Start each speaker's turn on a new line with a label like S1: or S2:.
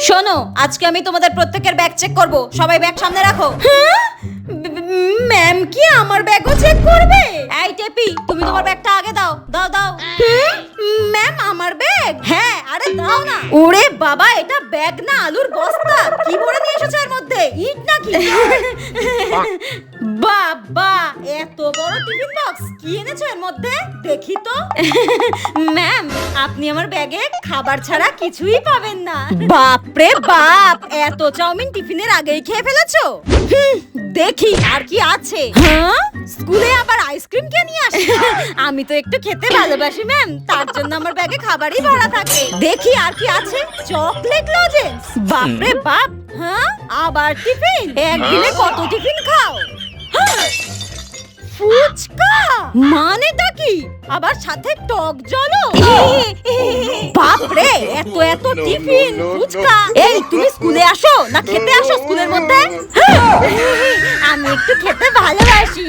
S1: শোনো, আজকে আমি তোমাদের প্রত্যেকের ব্যাগ চেক করব। সবাই ব্যাগ সামনে রাখো। ম্যাম কি আমার ব্যাগও চেক করবে? এই টেপি, তুমি তোমার ব্যাগটা আগে দাও। দাও দাও। ম্যাম আমার ব্যাগ? হ্যাঁ, আরে দাও না। ওরে বাবা, এটা ব্যাগ না আলুর বস্তা। কি ভরে নিয়ে এসেছো এর মধ্যে? ইট নাকি? বাবা, এত বড় টিফিন বক্স কি এনেছো এর মধ্যে? দেখি তো। ম্যাম, আপনি আমার ব্যাগে খাবার ছাড়া কিছুই পাবেন না। বাপ রে বাপ, এত চাউমিন টিফিনের আগেই খেয়ে ফেলেছো? দেখি আর কি আছে। হ্যাঁ, স্কুলে আবার আইসক্রিম কে নিয়ে আসে? আমি তো একটু খেতে ভালোবাসি ম্যাম, তার জন্য আমার ব্যাগে খাবারই ভরা থাকে। দেখি আর কি আছে। Chocolate lozenges. বাপ রে বাপ, হ্যাঁ আবার টিফিন? একদিনে কত টিফিন খাও? ফুচকা? মানেটা কি? আবার সাথে টক জলও? বাপ রে, এত এত টিফিন, ফুচকা। এই তুমি স্কুলে আসো না খেতে আসো স্কুলের মধ্যে? আমি একটু খেতে ভালোবাসি।